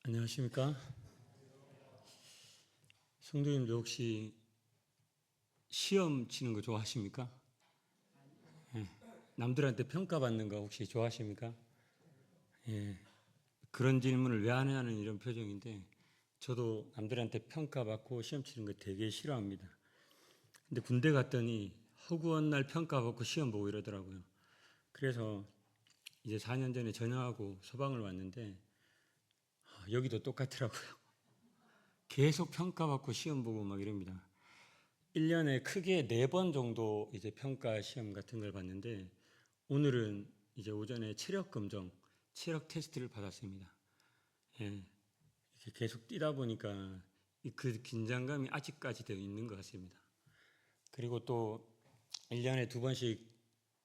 안녕하십니까? 성도님들 혹시 시험 치는 거 좋아하십니까? 예. 남들한테 평가받는 거 혹시 좋아하십니까? 예. 그런 질문을 왜 안 하는 이런 표정인데 저도 남들한테 평가받고 시험 치는 거 되게 싫어합니다. 근데 군대 갔더니 허구한 날 평가받고 시험 보고 이러더라고요. 그래서 이제 4년 전에 전역하고 소방을 왔는데 여기도 똑같더라고요. 계속 평가받고 시험 보고 막 이럽니다. 1년에 크게 4번 정도 이제 평가 시험 같은 걸 봤는데 오늘은 이제 오전에 체력 검정, 체력 테스트를 받았습니다. 예, 이렇게 계속 뛰다 보니까 그 긴장감이 아직까지도 있는 것 같습니다. 그리고 또 1년에 2번씩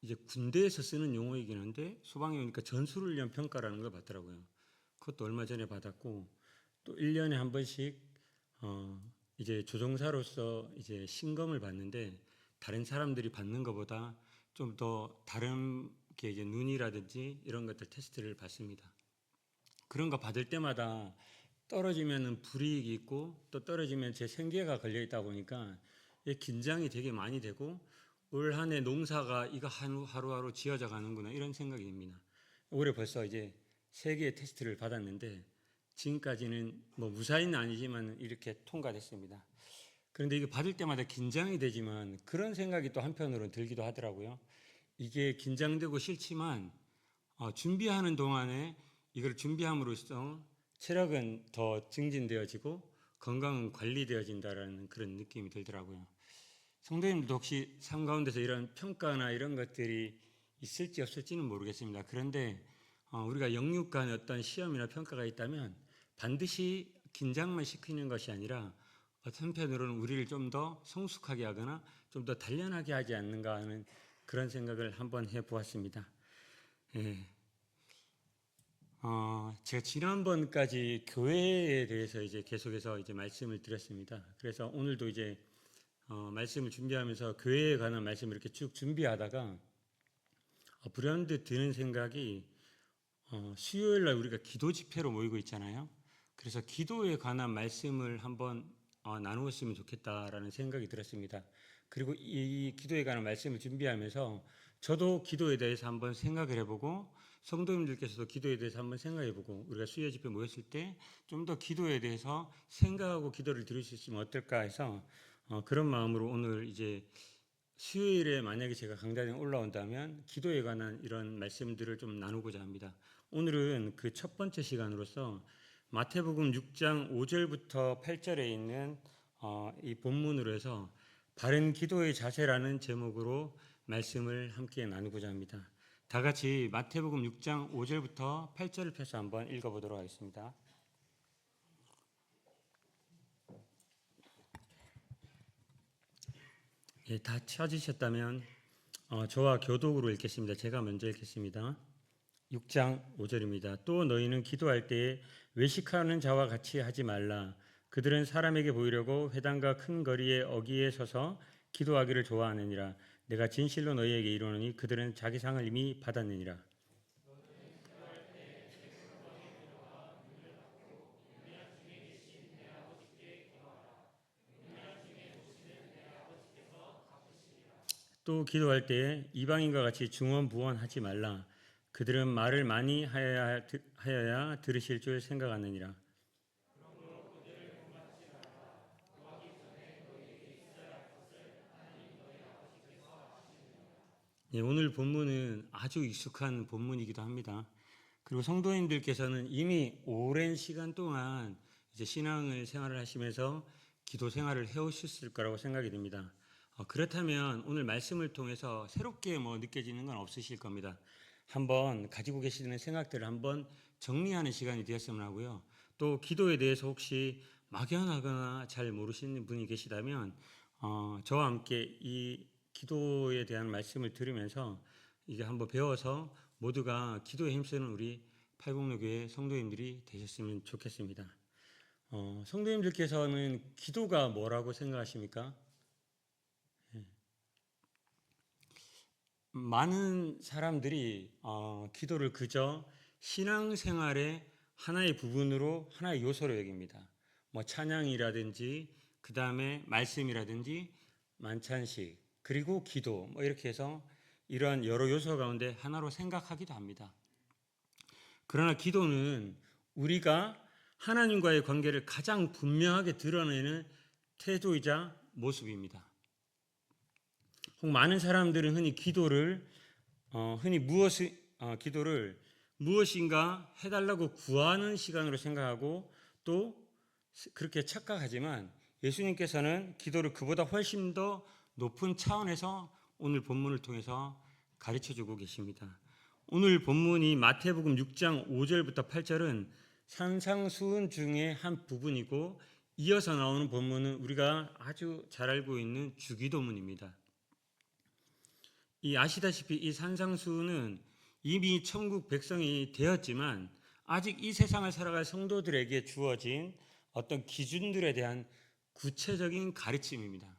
이제 군대에서 쓰는 용어이긴 한데 소방에 오니까 전술훈련 평가라는 걸 받더라고요. 그것도 얼마 전에 받았고 또 1년에 한 번씩 이제 조종사로서 이제 신검을 받는데 다른 사람들이 받는 것보다 좀 더 다른 게 이제 눈이라든지 이런 것들 테스트를 받습니다. 그런 거 받을 때마다 떨어지면은 불이익이 있고 또 떨어지면 제 생계가 걸려 있다 보니까 긴장이 되게 많이 되고 올 한 해 농사가 이거 하루하루 지어져 가는구나 이런 생각이 듭니다. 올해 벌써 이제 3개의 테스트를 받았는데 지금까지는 뭐 무사히는 아니지만 이렇게 통과됐습니다. 그런데 이게 받을 때마다 긴장이 되지만 그런 생각이 또 한편으로는 들기도 하더라고요. 이게 긴장되고 싫지만 준비하는 동안에 이걸 준비함으로써 체력은 더 증진되어지고 건강은 관리되어진다라는 그런 느낌이 들더라고요. 성도님들도 혹시 삶 가운데서 이런 평가나 이런 것들이 있을지 없을지는 모르겠습니다. 그런데 우리가 영육 간의 어떤 시험이나 평가가 있다면 반드시 긴장만 시키는 것이 아니라 어떤 편으로는 우리를 좀 더 성숙하게 하거나 좀 더 단련하게 하지 않는가 하는 그런 생각을 한번 해보았습니다. 예. 제가 지난번까지 교회에 대해서 이제 계속해서 이제 말씀을 드렸습니다. 그래서 오늘도 이제 말씀을 준비하면서 교회에 관한 말씀을 이렇게 쭉 준비하다가 불현듯 드는 생각이 수요일 날 우리가 기도 집회로 모이고 있잖아요. 그래서 기도에 관한 말씀을 한번 나누었으면 좋겠다라는 생각이 들었습니다. 그리고 이 기도에 관한 말씀을 준비하면서 저도 기도에 대해서 한번 생각을 해보고 성도님들께서도 기도에 대해서 한번 생각해보고 우리가 수요 집회 모였을 때 좀 더 기도에 대해서 생각하고 기도를 드릴 수 있으면 어떨까 해서 그런 마음으로 오늘 이제 수요일에 만약에 제가 강단에 올라온다면 기도에 관한 이런 말씀들을 좀 나누고자 합니다. 오늘은 그 첫 번째 시간으로서 마태복음 6장 5절부터 8절에 있는 이 본문으로 해서 바른 기도의 자세라는 제목으로 말씀을 함께 나누고자 합니다. 다 같이 마태복음 6장 5절부터 8절을 펴서 한번 읽어보도록 하겠습니다. 예, 다 찾으셨다면 저와 교독으로 읽겠습니다. 제가 먼저 읽겠습니다. 6장 5절입니다. 또 너희는 기도할 때에 외식하는 자와 같이 하지 말라. 그들은 사람에게 보이려고 회당과 큰 거리에 어귀에 서서 기도하기를 좋아하느니라. 내가 진실로 너희에게 이르노니 그들은 자기 상을 이미 받았느니라. 또 기도할 때에 이방인과 같이 중언부언하지 말라. 그들은 말을 많이 하여야 들으실 줄 생각하느니라. 예, 오늘 본문은 아주 익숙한 본문이기도 합니다. 그리고 성도님들께서는 이미 오랜 시간 동안 이제 신앙을 생활을 하시면서 기도 생활을 해오셨을 거라고 생각이 됩니다. 그렇다면 오늘 말씀을 통해서 새롭게 뭐 느껴지는 건 없으실 겁니다. 한번 가지고 계시는 생각들을 한번 정리하는 시간이 되었으면 하고요. 또 기도에 대해서 혹시 막연하거나 잘 모르시는 분이 계시다면 저와 함께 이 기도에 대한 말씀을 들으면서 이게 한번 배워서 모두가 기도에 힘쓰는 우리 팔공로교회 성도님들이 되셨으면 좋겠습니다. 성도님들께서는 기도가 뭐라고 생각하십니까? 많은 사람들이 기도를 그저 신앙생활의 하나의 부분으로 하나의 요소로 여깁니다. 뭐 찬양이라든지 그 다음에 말씀이라든지 만찬식 그리고 기도 뭐 이렇게 해서 이러한 여러 요소 가운데 하나로 생각하기도 합니다. 그러나 기도는 우리가 하나님과의 관계를 가장 분명하게 드러내는 태도이자 모습입니다. 혹 많은 사람들은 흔히 기도를 기도를 무엇인가 해달라고 구하는 시간으로 생각하고 또 그렇게 착각하지만 예수님께서는 기도를 그보다 훨씬 더 높은 차원에서 오늘 본문을 통해서 가르쳐주고 계십니다. 오늘 본문이 마태복음 6장 5절부터 8절은 산상수훈 중에 한 부분이고 이어서 나오는 본문은 우리가 아주 잘 알고 있는 주기도문입니다. 아시다시피 이 산상수훈은 이미 천국 백성이 되었지만 아직 이 세상을 살아갈 성도들에게 주어진 어떤 기준들에 대한 구체적인 가르침입니다.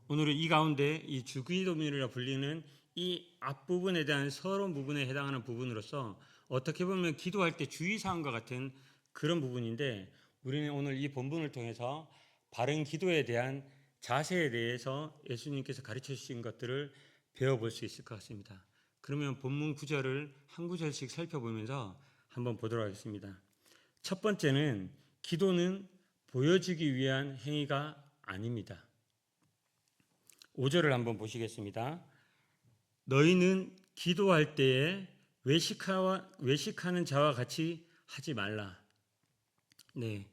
오늘은 이 가운데 이 주기도문이라 불리는 이 앞부분에 대한 서론 부분에 해당하는 부분으로서 어떻게 보면 기도할 때 주의사항과 같은 그런 부분인데 우리는 오늘 이 본문을 통해서 바른 기도에 대한 자세에 대해서 예수님께서 가르쳐 주신 것들을 배워볼 수 있을 것 같습니다. 그러면 본문 구절을 한 구절씩 살펴보면서 한번 보도록 하겠습니다. 첫 번째는 기도는 보여주기 위한 행위가 아닙니다. 5절을 한번 보시겠습니다. 너희는 기도할 때에 외식하는 자와 같이 하지 말라. 네,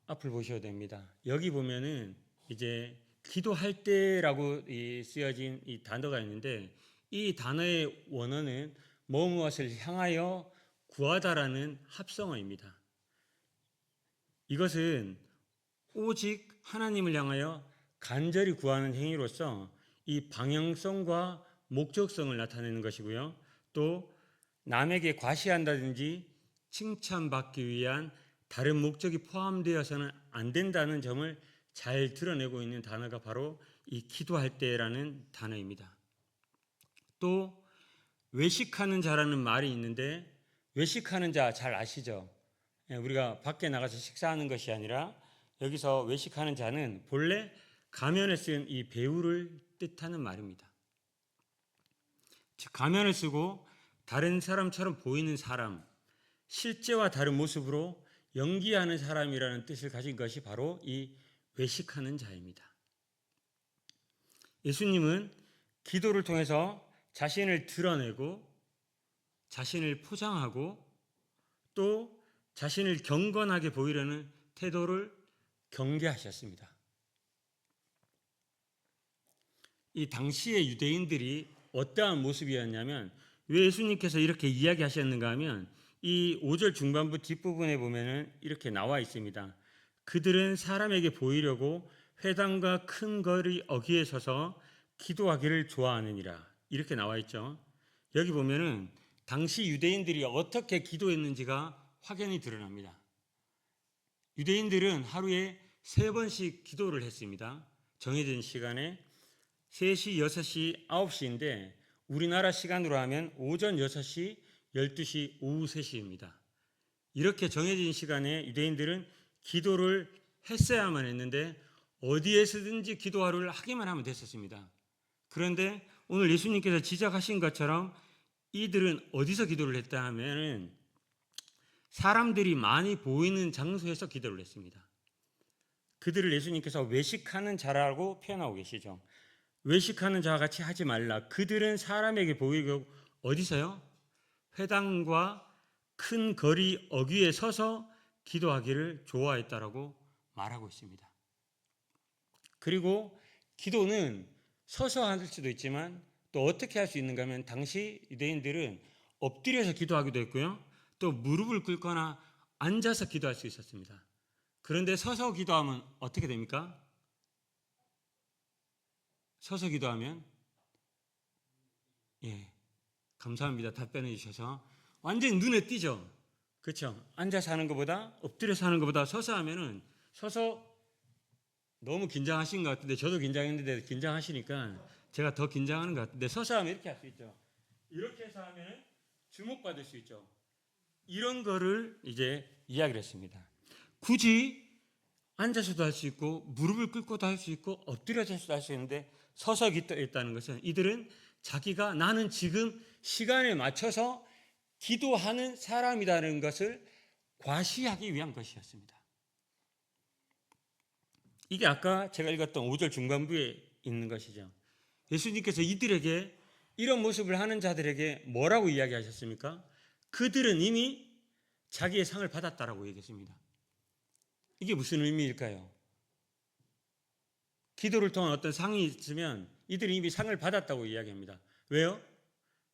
앞을 보셔야 됩니다. 여기 보면은 이제 기도할 때라고 쓰여진 이 단어가 있는데 이 단어의 원어는 무엇을 향하여 구하다라는 합성어입니다. 이것은 오직 하나님을 향하여 간절히 구하는 행위로서 이 방향성과 목적성을 나타내는 것이고요. 또 남에게 과시한다든지 칭찬받기 위한 다른 목적이 포함되어서는 안 된다는 점을 잘 드러내고 있는 단어가 바로 이 기도할 때라는 단어입니다. 또 외식하는 자라는 말이 있는데 외식하는 자 잘 아시죠? 우리가 밖에 나가서 식사하는 것이 아니라 여기서 외식하는 자는 본래 가면에 쓴 이 배우를 뜻하는 말입니다. 즉 가면을 쓰고 다른 사람처럼 보이는 사람, 실제와 다른 모습으로 연기하는 사람이라는 뜻을 가진 것이 바로 이 외식하는 자입니다. 예수님은 기도를 통해서 자신을 드러내고 자신을 포장하고 또 자신을 경건하게 보이려는 태도를 경계하셨습니다. 이 당시의 유대인들이 어떠한 모습이었냐면 왜 예수님께서 이렇게 이야기하셨는가 하면 이 5절 중반부 뒷부분에 보면은 이렇게 나와 있습니다. 그들은 사람에게 보이려고 회당과 큰 거리 어귀에 서서 기도하기를 좋아하느니라. 이렇게 나와 있죠. 여기 보면은 당시 유대인들이 어떻게 기도했는지가 확연히 드러납니다. 유대인들은 하루에 3번씩 기도를 했습니다. 정해진 시간에 3시, 6시, 9시인데 우리나라 시간으로 하면 오전 6시, 12시, 오후 3시입니다. 이렇게 정해진 시간에 유대인들은 기도를 했어야만 했는데 어디에서든지 기도하루를 하기만 하면 됐었습니다. 그런데 오늘 예수님께서 지적하신 것처럼 이들은 어디서 기도를 했다 하면은 사람들이 많이 보이는 장소에서 기도를 했습니다. 그들을 예수님께서 외식하는 자라고 표현하고 계시죠. 외식하는 자와 같이 하지 말라. 그들은 사람에게 보이고 어디서요? 회당과 큰 거리 어귀에 서서 기도하기를 좋아했다라고 말하고 있습니다. 그리고 기도는 서서 할 수도 있지만 또 어떻게 할 수 있는가 하면 당시 유대인들은 엎드려서 기도하기도 했고요. 또 무릎을 꿇거나 앉아서 기도할 수 있었습니다. 그런데 서서 기도하면 어떻게 됩니까? 서서 기도하면 감사합니다. 답변해 주셔서 완전히 눈에 띄죠. 그렇죠? 앉아서 하는 것보다 엎드려서 하는 것보다 서서 하면은 서서 너무 긴장하신 것 같은데 저도 긴장했는데 긴장하시니까 제가 더 긴장하는 것 같은데 서서 하면 이렇게 할 수 있죠. 이렇게 해서 하면 주목받을 수 있죠. 이런 거를 이제 이야기를 했습니다. 굳이 앉아서도 할 수 있고 무릎을 꿇고도 할 수 있고 엎드려서도 할 수 있는데 서서 기도했다는 것은 이들은 자기가 나는 지금 시간에 맞춰서 기도하는 사람이라는 것을 과시하기 위한 것이었습니다. 이게 아까 제가 읽었던 5절 중반부에 있는 것이죠. 예수님께서 이들에게 이런 모습을 하는 자들에게 뭐라고 이야기하셨습니까? 그들은 이미 자기의 상을 받았다라고 얘기했습니다. 이게 무슨 의미일까요? 기도를 통한 어떤 상이 있으면 이들이 이미 상을 받았다고 이야기합니다. 왜요?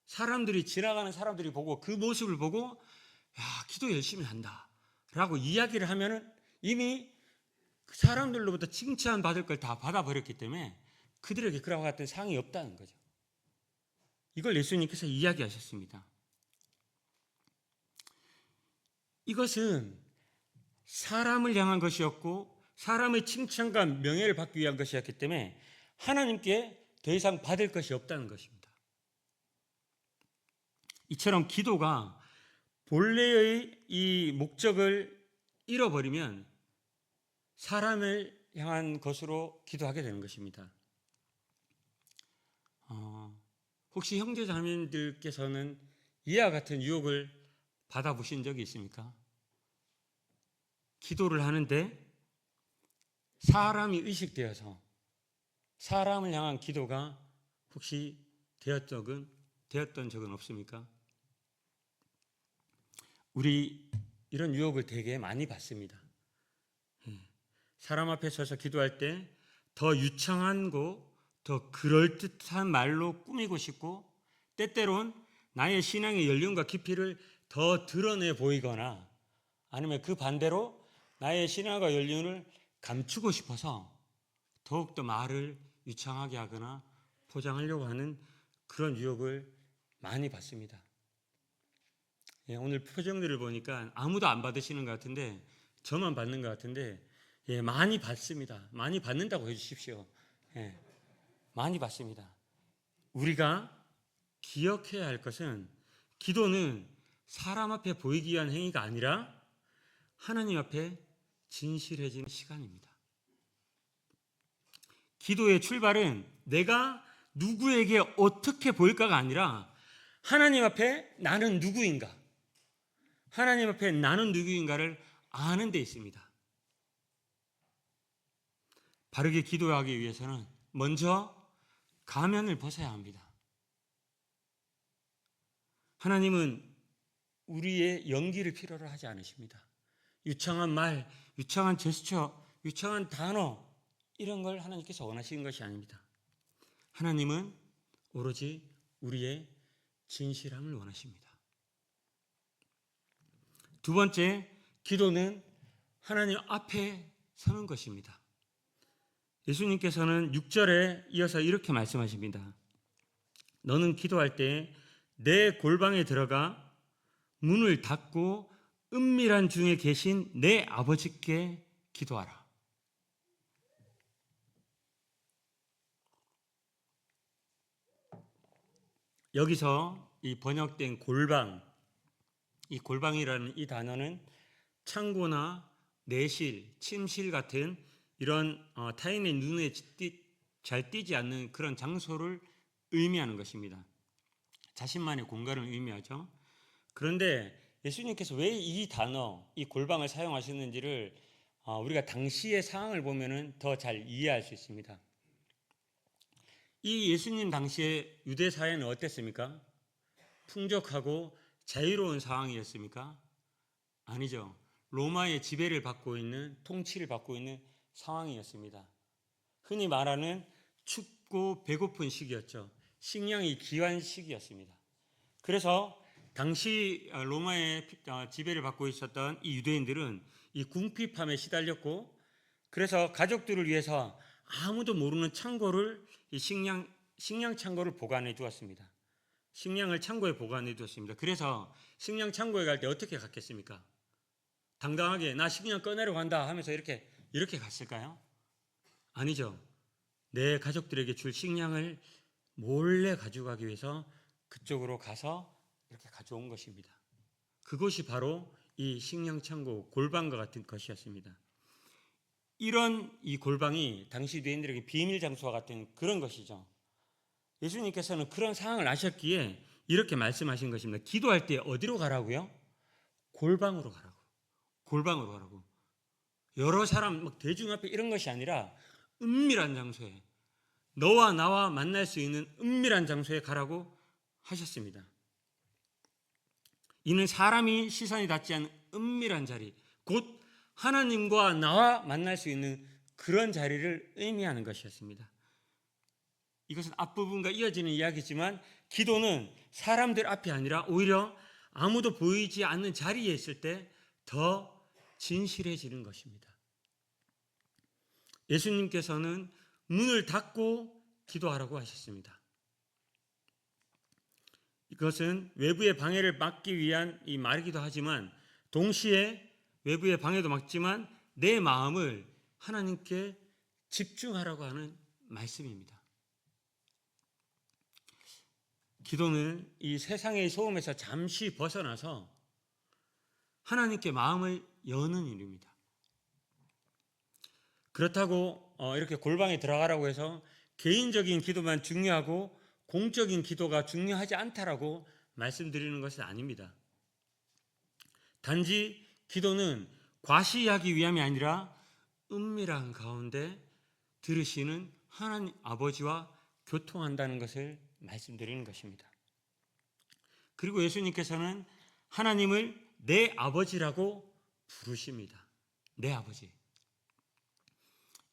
사람들이 지나가는 사람들이 보고 그 모습을 보고 야, 기도 열심히 한다 라고 이야기를 하면은 이미 그 사람들로부터 칭찬 받을 걸 다 받아버렸기 때문에 그들에게 그와 같은 상이 없다는 거죠. 이걸 예수님께서 이야기하셨습니다. 이것은 사람을 향한 것이었고 사람의 칭찬과 명예를 받기 위한 것이었기 때문에 하나님께 더 이상 받을 것이 없다는 것입니다. 이처럼 기도가 본래의 이 목적을 잃어버리면 사람을 향한 것으로 기도하게 되는 것입니다. 혹시 형제 자매님들께서는 이와 같은 유혹을 받아보신 적이 있습니까? 기도를 하는데 사람이 의식되어서 사람을 향한 기도가 혹시 되었던 적은 없습니까? 우리 이런 유혹을 되게 많이 받습니다. 사람 앞에 서서 기도할 때 더 유창하고 더 그럴듯한 말로 꾸미고 싶고 때때론 나의 신앙의 연륜과 깊이를 더 드러내 보이거나 아니면 그 반대로 나의 신앙과 연륜을 감추고 싶어서 더욱더 말을 유창하게 하거나 포장하려고 하는 그런 유혹을 많이 받습니다. 오늘 표정들을 보니까 아무도 안 받으시는 것 같은데 저만 받는 것 같은데 많이 받습니다. 많이 받는다고 해주십시오. 많이 받습니다. 우리가 기억해야 할 것은 기도는 사람 앞에 보이기 위한 행위가 아니라 하나님 앞에 진실해지는 시간입니다. 기도의 출발은 내가 누구에게 어떻게 보일까가 아니라 하나님 앞에 나는 누구인가, 하나님 앞에 나는 누구인가를 아는 데 있습니다. 바르게 기도하기 위해서는 먼저 가면을 벗어야 합니다. 하나님은 우리의 연기를 필요로 하지 않으십니다. 유창한 말, 유창한 제스처, 유창한 단어 이런 걸 하나님께서 원하시는 것이 아닙니다. 하나님은 오로지 우리의 진실함을 원하십니다. 두 번째, 기도는 하나님 앞에 서는 것입니다. 예수님께서는 6절에 이어서 이렇게 말씀하십니다. 너는 기도할 때 내 골방에 들어가 문을 닫고 은밀한 중에 계신 내 아버지께 기도하라. 여기서 이 번역된 골방, 이 골방이라는 이 단어는 창고나 내실, 침실 같은 이런 타인의 눈에 잘 띄지 않는 그런 장소를 의미하는 것입니다. 자신만의 공간을 의미하죠. 그런데 예수님께서 왜 이 단어, 이 골방을 사용하셨는지를 우리가 당시의 상황을 보면은 더 잘 이해할 수 있습니다. 이 예수님 당시의 유대 사회는 어땠습니까? 풍족하고 자유로운 상황이었습니까? 아니죠. 로마의 지배를 받고 있는, 통치를 받고 있는 상황이었습니다. 흔히 말하는 춥고 배고픈 시기였죠. 식량이 귀한 시기였습니다. 그래서 당시 로마의 지배를 받고 있었던 이 유대인들은 이 궁핍함에 시달렸고, 그래서 가족들을 위해서 아무도 모르는 창고를, 이 식량 창고를 보관해 두었습니다. 식량을 창고에 보관해 두었습니다. 그래서 식량 창고에 갈 때 어떻게 갔겠습니까? 당당하게 나 식량 꺼내러 간다 하면서 이렇게 갔을까요? 아니죠. 내 가족들에게 줄 식량을 몰래 가져가기 위해서 그쪽으로 가서 이렇게 가져온 것입니다. 그곳이 바로 이 식량창고 골방과 같은 것이었습니다. 이런 이 골방이 당시 유대인들에게 비밀 장소와 같은 그런 것이죠. 예수님께서는 그런 상황을 아셨기에 이렇게 말씀하신 것입니다. 기도할 때 어디로 가라고요? 골방으로 가라고. 골방으로 가라고. 여러 사람 막 대중 앞에 이런 것이 아니라 은밀한 장소에, 너와 나와 만날 수 있는 은밀한 장소에 가라고 하셨습니다. 이는 사람이 시선이 닿지 않는 은밀한 자리, 곧 하나님과 나와 만날 수 있는 그런 자리를 의미하는 것이었습니다. 이것은 앞부분과 이어지는 이야기지만 기도는 사람들 앞이 아니라 오히려 아무도 보이지 않는 자리에 있을 때 더 진실해지는 것입니다. 예수님께서는 문을 닫고 기도하라고 하셨습니다. 이것은 외부의 방해를 막기 위한 이 말이기도 하지만 동시에 외부의 방해도 막지만 내 마음을 하나님께 집중하라고 하는 말씀입니다. 기도는 이 세상의 소음에서 잠시 벗어나서 하나님께 마음을 여는 일입니다. 그렇다고 이렇게 골방에 들어가라고 해서 개인적인 기도만 중요하고 공적인 기도가 중요하지 않다라고 말씀드리는 것은 아닙니다. 단지 기도는 과시하기 위함이 아니라 은밀한 가운데 들으시는 하나님 아버지와 교통한다는 것을 말씀드리는 것입니다. 그리고 예수님께서는 하나님을 내 아버지라고 부르십니다. 내 아버지.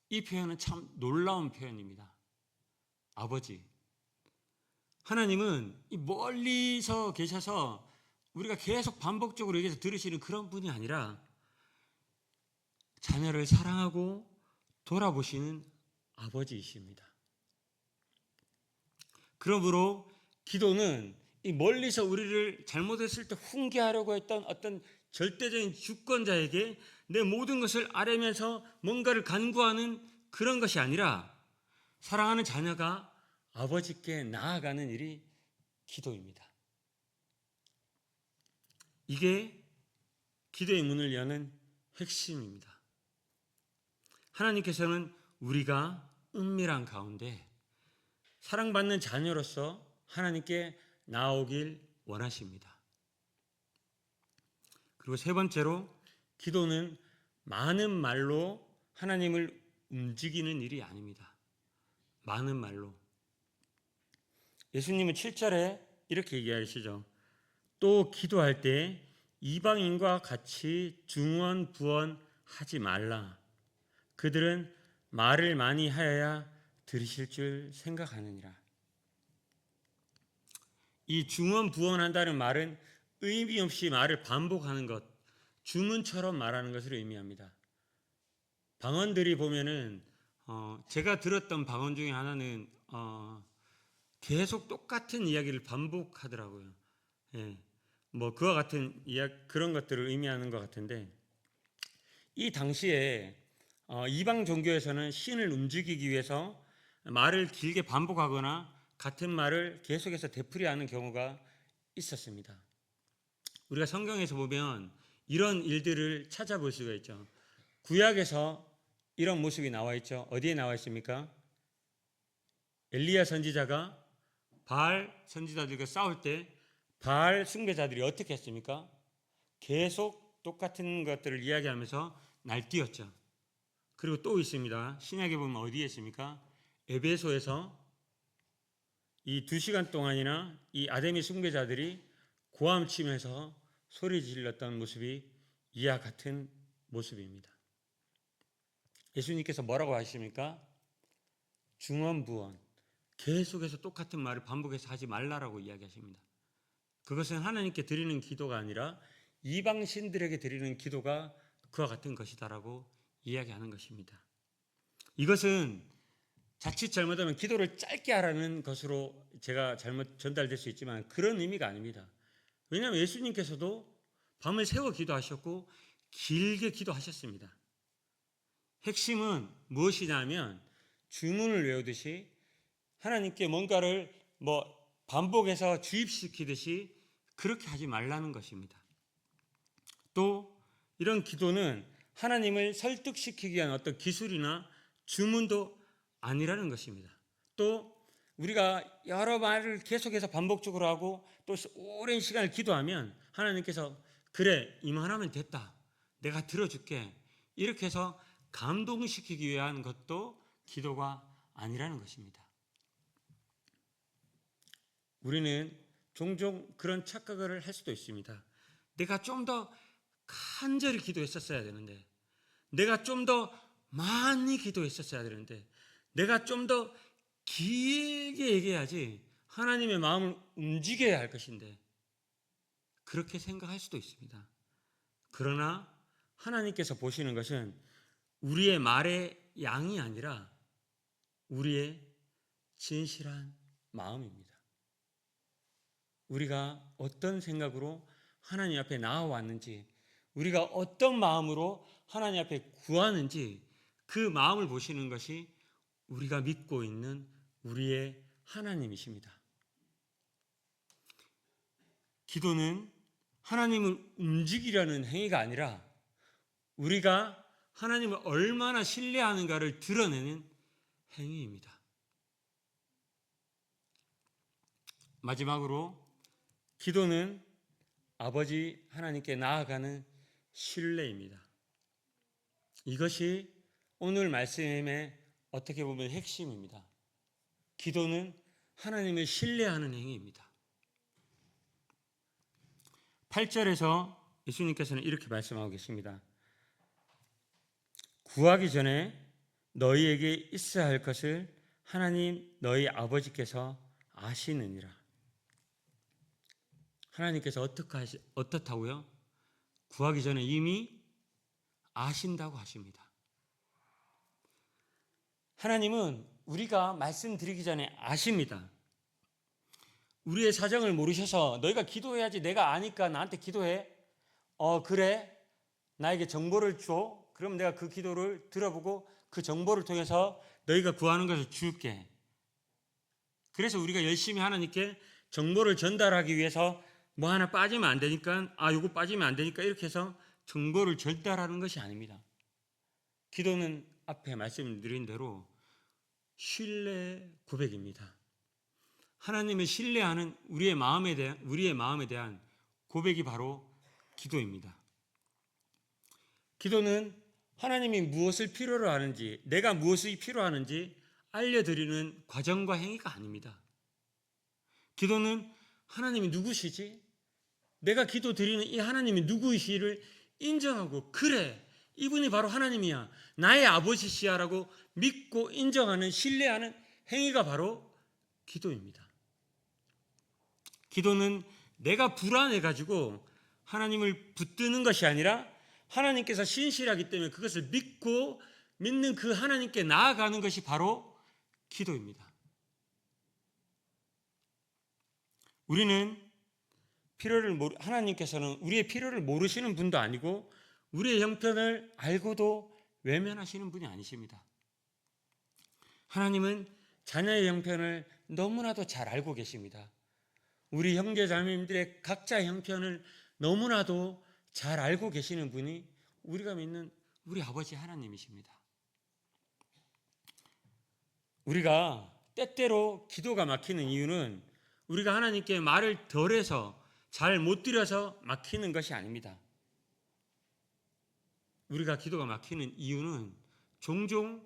이 표현은 참 놀라운 표현입니다. 아버지. 하나님은 멀리서 계셔서 우리가 계속 반복적으로 얘기해서 들으시는 그런 분이 아니라 자녀를 사랑하고 돌아보시는 아버지이십니다. 그러므로 기도는 이 멀리서 우리를 잘못했을 때 훈계하려고 했던 어떤 절대적인 주권자에게 내 모든 것을 아뢰면서 뭔가를 간구하는 그런 것이 아니라 사랑하는 자녀가 아버지께 나아가는 일이 기도입니다. 이게 기도의 문을 여는 핵심입니다. 하나님께서는 우리가 은밀한 가운데 사랑받는 자녀로서 하나님께 나오길 원하십니다. 그리고 세 번째로 기도는 많은 말로 하나님을 움직이는 일이 아닙니다. 많은 말로. 예수님은 7절에 이렇게 얘기하시죠. 또 기도할 때 이방인과 같이 중언부언하지 말라. 그들은 말을 많이 하여야 들으실 줄 생각하느니라. 이 중언부언한다는 말은 의미 없이 말을 반복하는 것, 주문처럼 말하는 것을 의미합니다. 방언들이 보면은 제가 들었던 방언 중에 하나는 계속 똑같은 이야기를 반복하더라고요. 예, 뭐 그와 같은 그런 것들을 의미하는 것 같은데 이 당시에 이방 종교에서는 신을 움직이기 위해서 말을 길게 반복하거나 같은 말을 계속해서 되풀이하는 경우가 있었습니다. 우리가 성경에서 보면 이런 일들을 찾아볼 수가 있죠. 구약에서 이런 모습이 나와 있죠. 어디에 나와 있습니까? 엘리야 선지자가 바알 선지자들과 싸울 때 바알 숭배자들이 어떻게 했습니까? 계속 똑같은 것들을 이야기하면서 날뛰었죠. 그리고 또 있습니다. 신약에 보면 어디에 있습니까? 에베소에서 이 2시간 동안이나 이 아데미 숭배자들이 고함치면서 소리 질렀던 모습이 이와 같은 모습입니다. 예수님께서 뭐라고 하십니까? 중언부언, 계속해서 똑같은 말을 반복해서 하지 말라라고 이야기하십니다. 그것은 하나님께 드리는 기도가 아니라 이방 신들에게 드리는 기도가 그와 같은 것이다라고 이야기하는 것입니다. 이것은 자칫 잘못하면 기도를 짧게 하라는 것으로 제가 잘못 전달될 수 있지만 그런 의미가 아닙니다. 왜냐하면 예수님께서도 밤을 새워 기도하셨고 길게 기도하셨습니다. 핵심은 무엇이냐면 주문을 외우듯이 하나님께 뭔가를 반복해서 주입시키듯이 그렇게 하지 말라는 것입니다. 또 이런 기도는 하나님을 설득시키기 위한 어떤 기술이나 주문도 아니라는 것입니다. 또 우리가 여러 말을 계속해서 반복적으로 하고 또 오랜 시간을 기도하면 하나님께서 그래 이만하면 됐다, 내가 들어줄게, 이렇게 해서 감동시키기 위한 것도 기도가 아니라는 것입니다. 우리는 종종 그런 착각을 할 수도 있습니다. 내가 좀 더 간절히 기도했었어야 되는데, 내가 좀 더 많이 기도했었어야 되는데, 내가 좀 더 길게 얘기해야지 하나님의 마음을 움직여야 할 것인데, 그렇게 생각할 수도 있습니다. 그러나 하나님께서 보시는 것은 우리의 말의 양이 아니라 우리의 진실한 마음입니다. 우리가 어떤 생각으로 하나님 앞에 나아왔는지, 우리가 어떤 마음으로 하나님 앞에 구하는지, 그 마음을 보시는 것이 우리가 믿고 있는 우리의 하나님이십니다. 기도는 하나님을 움직이려는 행위가 아니라 우리가 하나님을 얼마나 신뢰하는가를 드러내는 행위입니다. 마지막으로 기도는 아버지 하나님께 나아가는 신뢰입니다. 이것이 오늘 말씀의 어떻게 보면 핵심입니다. 기도는 하나님을 신뢰하는 행위입니다. 8절에서 예수님께서는 이렇게 말씀하고 계십니다. 구하기 전에 너희에게 있어야 할 것을 하나님 너희 아버지께서 아시느니라. 하나님께서 어떻다고요? 구하기 전에 이미 아신다고 하십니다. 하나님은 우리가 말씀드리기 전에 아십니다. 우리의 사정을 모르셔서 너희가 기도해야지, 내가 아니까 나한테 기도해. 그래, 나에게 정보를 줘. 그럼 내가 그 기도를 들어보고 그 정보를 통해서 너희가 구하는 것을 줄게. 그래서 우리가 열심히 하나님께 정보를 전달하기 위해서 뭐 하나 빠지면 안 되니까, 요거 빠지면 안 되니까 이렇게 해서 정보를 전달하는 것이 아닙니다. 기도는 앞에 말씀드린 대로 신뢰 고백입니다. 하나님을 신뢰하는 우리의 마음에 대한 고백이 바로 기도입니다. 기도는 하나님이 무엇을 필요로 하는지, 내가 무엇이 필요하는지 알려드리는 과정과 행위가 아닙니다. 기도는 하나님이 누구시지? 내가 기도 드리는 이 하나님이 누구이시를 인정하고, 그래, 이분이 바로 하나님이야, 나의 아버지시야 라고 믿고 인정하는, 신뢰하는 행위가 바로 기도입니다. 기도는 내가 불안해가지고 하나님을 붙드는 것이 아니라 하나님께서 신실하기 때문에 그것을 믿는 그 하나님께 나아가는 것이 바로 기도입니다. 하나님께서는 우리의 필요를 모르시는 분도 아니고 우리의 형편을 알고도 외면하시는 분이 아니십니다. 하나님은 자녀의 형편을 너무나도 잘 알고 계십니다. 우리 형제 자매님들의 각자의 형편을 너무나도 잘 알고 계시는 분이 우리가 믿는 우리 아버지 하나님이십니다. 우리가 때때로 기도가 막히는 이유는 우리가 하나님께 말을 덜해서 잘 못 드려서 막히는 것이 아닙니다. 우리가 기도가 막히는 이유는 종종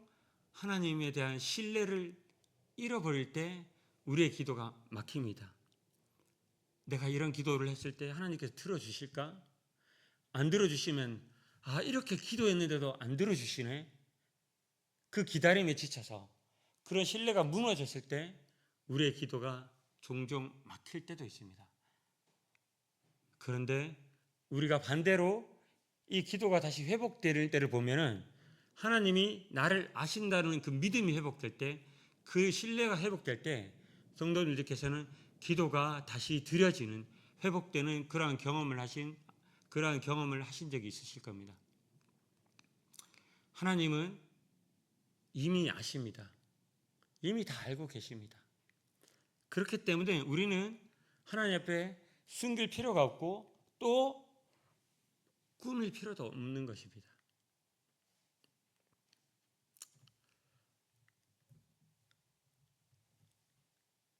하나님에 대한 신뢰를 잃어버릴 때 우리의 기도가 막힙니다. 내가 이런 기도를 했을 때 하나님께서 들어주실까? 안 들어주시면 이렇게 기도했는데도 안 들어주시네. 그 기다림에 지쳐서 그런 신뢰가 무너졌을 때 우리의 기도가 종종 막힐 때도 있습니다. 그런데 우리가 반대로 이 기도가 다시 회복될 때를 보면은 하나님이 나를 아신다는 그 믿음이 회복될 때, 그 신뢰가 회복될 때 성도님들께서는 기도가 다시 드려지는, 회복되는 그러한 경험을 하신 적이 있으실 겁니다. 하나님은 이미 아십니다. 이미 다 알고 계십니다. 그렇기 때문에 우리는 하나님 앞에 숨길 필요가 없고, 또 꾸밀 필요도 없는 것입니다.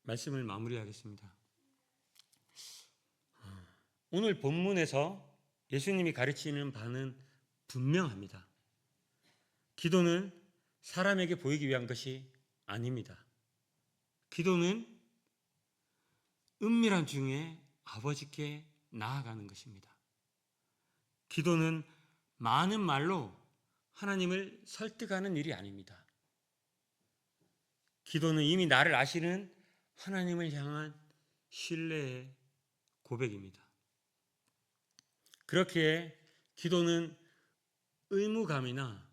말씀을 마무리하겠습니다. 오늘 본문에서 예수님이 가르치는 바는 분명합니다. 기도는 사람에게 보이기 위한 것이 아닙니다. 기도는 은밀한 중에 아버지께 나아가는 것입니다. 기도는 많은 말로 하나님을 설득하는 일이 아닙니다. 기도는 이미 나를 아시는 하나님을 향한 신뢰의 고백입니다. 그렇기에 기도는 의무감이나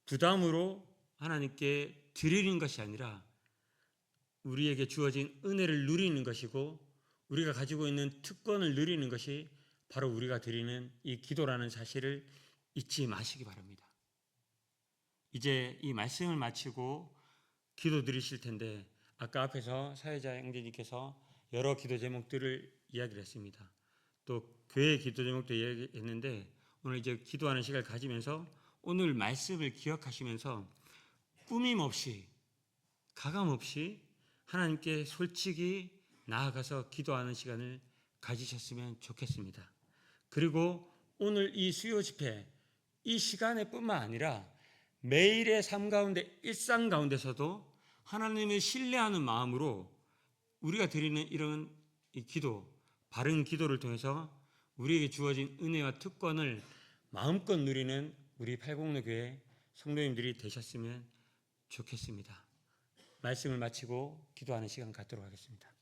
부담으로 하나님께 드리는 것이 아니라 우리에게 주어진 은혜를 누리는 것이고 우리가 가지고 있는 특권을 누리는 것이 바로 우리가 드리는 이 기도라는 사실을 잊지 마시기 바랍니다. 이제 이 말씀을 마치고 기도 드리실 텐데 아까 앞에서 사회자 형제님께서 여러 기도 제목들을 이야기를 했습니다. 또 교회 기도 제목도 이야기했는데 오늘 이제 기도하는 시간을 가지면서 오늘 말씀을 기억하시면서 꾸밈 없이 가감 없이 하나님께 솔직히 나아가서 기도하는 시간을 가지셨으면 좋겠습니다. 그리고 오늘 이 수요 집회 이 시간에 뿐만 아니라 매일의 삶 가운데 일상 가운데서도 하나님을 신뢰하는 마음으로 우리가 드리는 이런 이 기도, 바른 기도를 통해서 우리에게 주어진 은혜와 특권을 마음껏 누리는 우리 팔공로 교회 성도님들이 되셨으면 좋겠습니다. 말씀을 마치고 기도하는 시간 갖도록 하겠습니다.